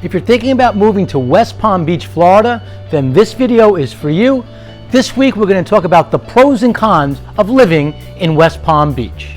If you're thinking about moving to West Palm Beach, Florida, then this video is for you. This week we're going to talk about the pros and cons of living in West Palm Beach.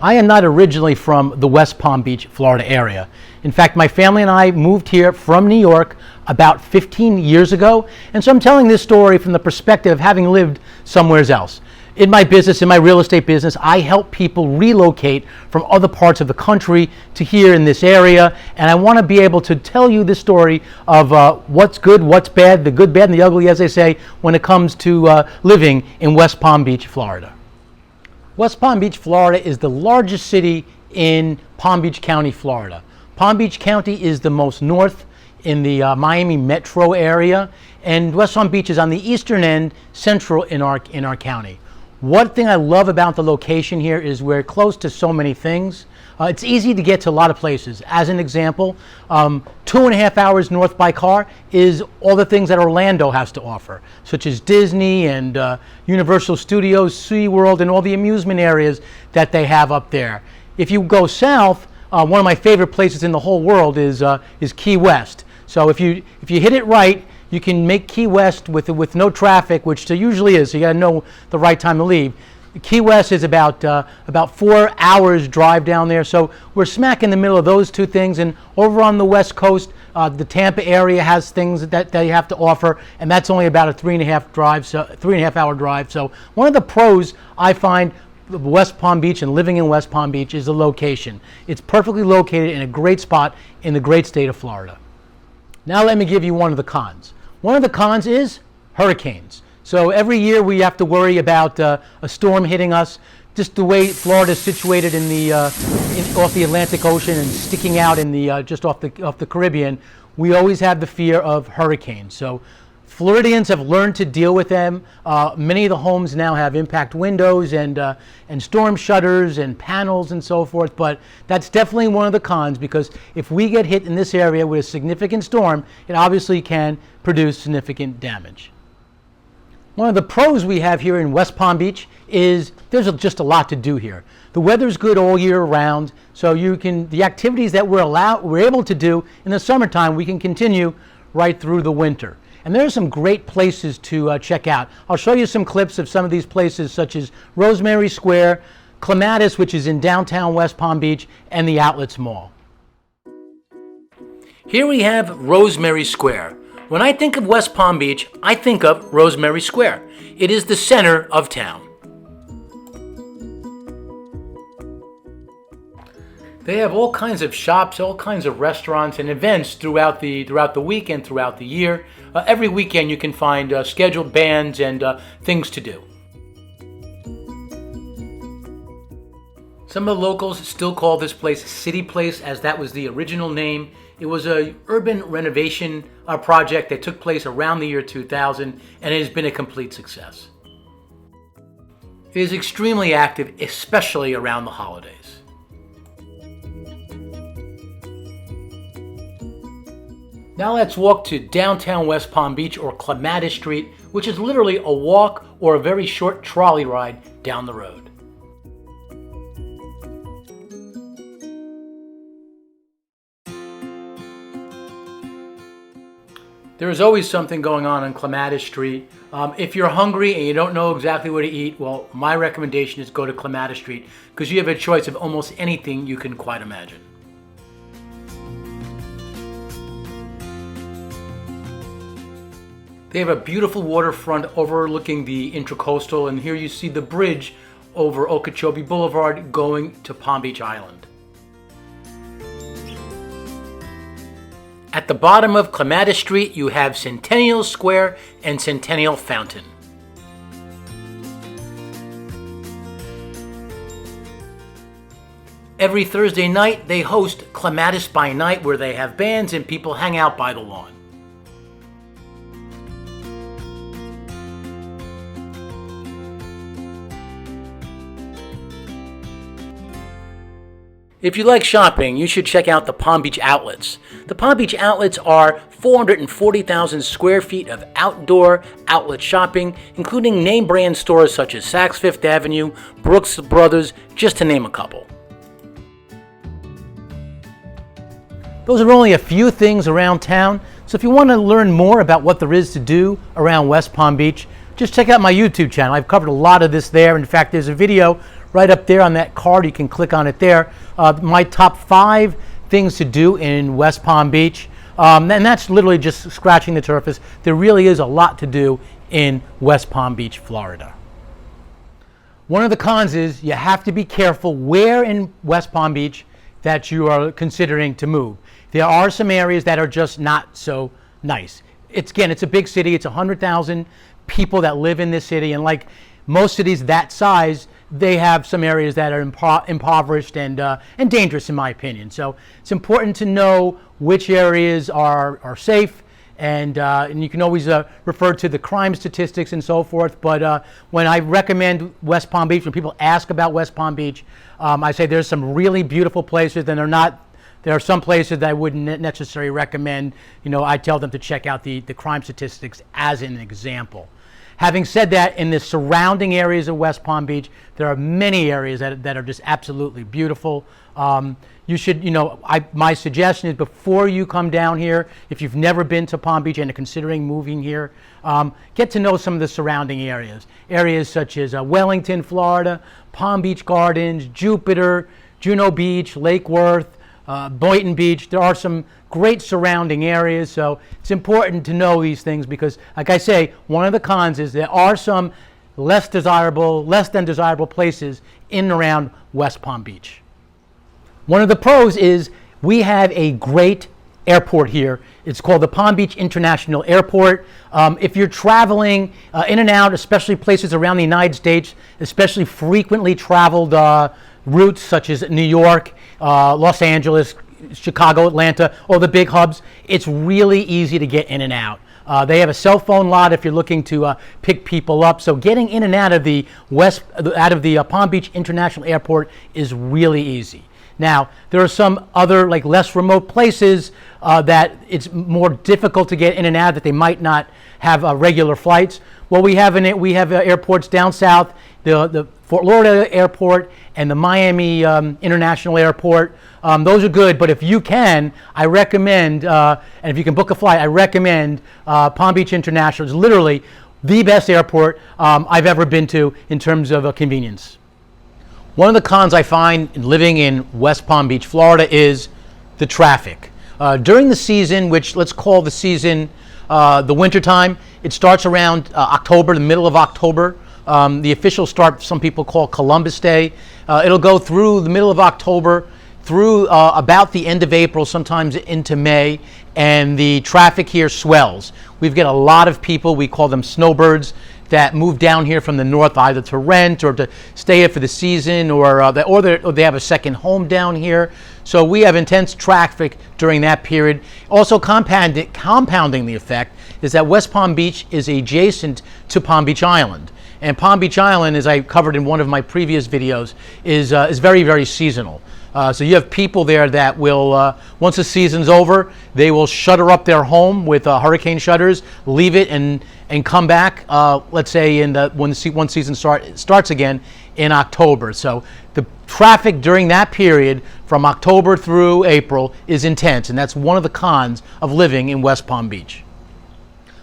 I am not originally from the West Palm Beach, Florida area. In fact, my family and I moved here from New York about 15 years ago, and so I'm telling this story from the perspective of having lived somewhere else. In my business, in my real estate business, I help people relocate from other parts of the country to here in this area, and I want to be able to tell you this story of what's good, what's bad, the good, bad, and the ugly, as they say, when it comes to living in West Palm Beach, Florida. West Palm Beach, Florida is the largest city in Palm Beach County, Florida. Palm Beach County is the most north in the Miami metro area, and West Palm Beach is on the eastern end, central in our county. One thing I love about the location here is we're close to so many things. It's easy to get to a lot of places. As an example, 2.5 hours north by car is all the things that Orlando has to offer, such as Disney and Universal Studios, SeaWorld, and all the amusement areas that they have up there. If you go south, one of my favorite places in the whole world is Key West. So if you hit it right, you can make Key West with no traffic, which there usually is, so you got to know the right time to leave. Key West is about 4 hours drive down there, so we're smack in the middle of those two things. And over on the West Coast, the Tampa area has things that they have to offer, and that's only about a 3.5 hour drive. So one of the pros I find West Palm Beach and living in West Palm Beach is the location. It's perfectly located in a great spot in the great state of Florida. Now let me give you one of the cons. One of the cons is hurricanes. So every year we have to worry about a storm hitting us. Just the way Florida is situated off the Atlantic Ocean and sticking out in the just off the Caribbean, we always have the fear of hurricanes. So Floridians have learned to deal with them. Many of the homes now have impact windows and storm shutters and panels and so forth, but that's definitely one of the cons, because if we get hit in this area with a significant storm, it obviously can produce significant damage. One of the pros we have here in West Palm Beach is there's just a lot to do here. The weather's good all year round, so the activities that we're able to do in the summertime, we can continue right through the winter. And there are some great places to check out. I'll show you some clips of some of these places, such as Rosemary Square, Clematis, which is in downtown West Palm Beach, and the Outlets Mall. Here we have Rosemary Square. When I think of West Palm Beach, I think of Rosemary Square. It is the center of town. They have all kinds of shops, all kinds of restaurants and events throughout the week and throughout the year. Every weekend you can find scheduled bands and things to do. Some of the locals still call this place City Place, as that was the original name. It was an urban renovation project that took place around the year 2000, and it has been a complete success. It is extremely active, especially around the holidays. Now let's walk to downtown West Palm Beach, or Clematis Street, which is literally a walk or a very short trolley ride down the road. There is always something going on Clematis Street. If you're hungry and you don't know exactly where to eat, well, my recommendation is go to Clematis Street, because you have a choice of almost anything you can quite imagine. They have a beautiful waterfront overlooking the Intracoastal, and here you see the bridge over Okeechobee Boulevard going to Palm Beach Island. At the bottom of Clematis Street, you have Centennial Square and Centennial Fountain. Every Thursday night, they host Clematis by Night, where they have bands and people hang out by the lawn. If you like shopping, you should check out the Palm Beach Outlets. The Palm Beach Outlets are 440,000 square feet of outdoor outlet shopping, including name brand stores such as Saks Fifth Avenue, Brooks Brothers, just to name a couple. Those are only a few things around town. So if you want to learn more about what there is to do around West Palm Beach, just check out my YouTube channel. I've covered a lot of this there. In fact, there's a video right up there on that card. You can click on it there. My top 5 things to do in West Palm Beach. And that's literally just scratching the surface. There really is a lot to do in West Palm Beach, Florida. One of the cons is you have to be careful where in West Palm Beach that you are considering to move. There are some areas that are just not so nice. It's a big city. It's 100,000 people that live in this city, and like most cities that size, they have some areas that are impoverished and dangerous, in my opinion. So it's important to know which areas are safe, and you can always refer to the crime statistics and so forth. But when I recommend West Palm Beach, when people ask about West Palm Beach, I say there's some really beautiful places, and there are some places that I wouldn't necessarily recommend. I tell them to check out the crime statistics as an example. Having said that, in the surrounding areas of West Palm Beach, there are many areas that are just absolutely beautiful. You should, my suggestion is before you come down here, if you've never been to Palm Beach and are considering moving here, get to know some of the surrounding areas. Areas such as Wellington, Florida, Palm Beach Gardens, Jupiter, Juno Beach, Lake Worth, Boynton Beach. There are some great surrounding areas, so it's important to know these things because, like I say, one of the cons is there are some less than desirable places in and around West Palm Beach. One of the pros is we have a great airport here. It's called the Palm Beach International Airport. If you're traveling in and out, especially places around the United States, especially frequently traveled routes such as New York, Los Angeles, Chicago, Atlanta, all the big hubs, it's really easy to get in and out. They have a cell phone lot if you're looking to pick people up. So getting in and out of the Palm Beach International Airport is really easy. Now, there are some other less remote places that it's more difficult to get in and out, that they might not have regular flights. Well, we have airports down south, the Fort Lauderdale Airport and the Miami International Airport. Those are good, but if you can, I recommend, and if you can book a flight, I recommend Palm Beach International. It's literally the best airport I've ever been to in terms of convenience. One of the cons I find in living in West Palm Beach, Florida, is the traffic. During the season, which let's call the season the winter time, it starts around October, the middle of October. The official start, some people call Columbus Day. It'll go through the middle of October, through about the end of April, sometimes into May, and the traffic here swells. We've got a lot of people, we call them snowbirds, that move down here from the north either to rent or to stay here for the season, or they have a second home down here. So we have intense traffic during that period. Also compounding the effect is that West Palm Beach is adjacent to Palm Beach Island. And Palm Beach Island, as I covered in one of my previous videos, is very, very seasonal. So you have people there that will, once the season's over, they will shutter up their home with hurricane shutters, leave it, and come back, let's say when one season starts again in October. So the traffic during that period from October through April is intense, and that's one of the cons of living in West Palm Beach.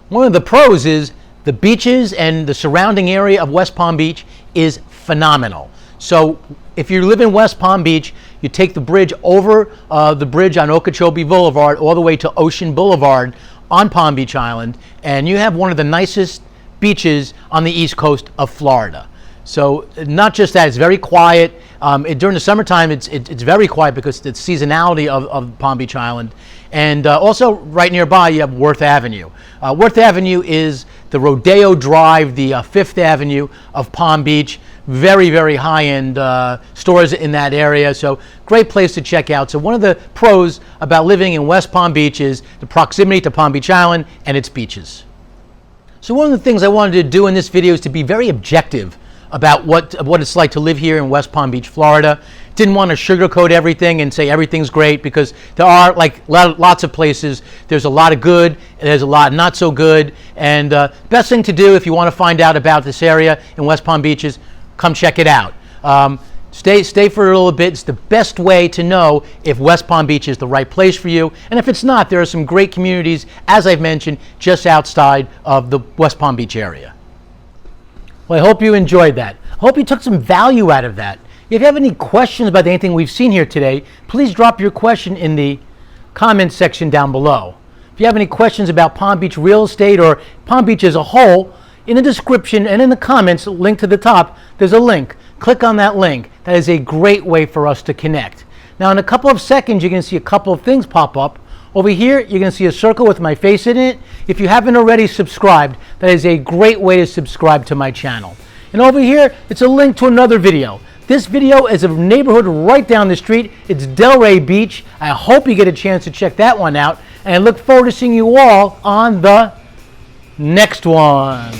One of the pros is the beaches and the surrounding area of West Palm Beach is phenomenal. So if you live in West Palm Beach, you take the bridge over the bridge on Okeechobee Boulevard all the way to Ocean Boulevard on Palm Beach Island, and you have one of the nicest beaches on the east coast of Florida. So not just that, it's very quiet. During the summertime, it's very quiet because the seasonality of Palm Beach Island. And also right nearby, you have Worth Avenue. Worth Avenue is the Rodeo Drive, the Fifth Avenue of Palm Beach. Very, very high-end stores in that area, so great place to check out. So one of the pros about living in West Palm Beach is the proximity to Palm Beach Island and its beaches. So one of the things I wanted to do in this video is to be very objective about what it's like to live here in West Palm Beach, Florida. Didn't want to sugarcoat everything and say everything's great, because there are lots of places. There's a lot of good, and there's a lot not so good. And best thing to do if you want to find out about this area in West Palm Beach is come check it out. Stay for a little bit. It's the best way to know if West Palm Beach is the right place for you. And if it's not, there are some great communities, as I've mentioned, just outside of the West Palm Beach area. Well, I hope you enjoyed that. I hope you took some value out of that. If you have any questions about anything we've seen here today, please drop your question in the comments section down below. If you have any questions about Palm Beach real estate or Palm Beach as a whole, in the description and in the comments, link to the top, there's a link. Click on that link. That is a great way for us to connect. Now, in a couple of seconds, you're going to see a couple of things pop up. Over here, you're going to see a circle with my face in it. If you haven't already subscribed, that is a great way to subscribe to my channel. And over here, it's a link to another video. This video is a neighborhood right down the street. It's Delray Beach. I hope you get a chance to check that one out. And I look forward to seeing you all on the next one.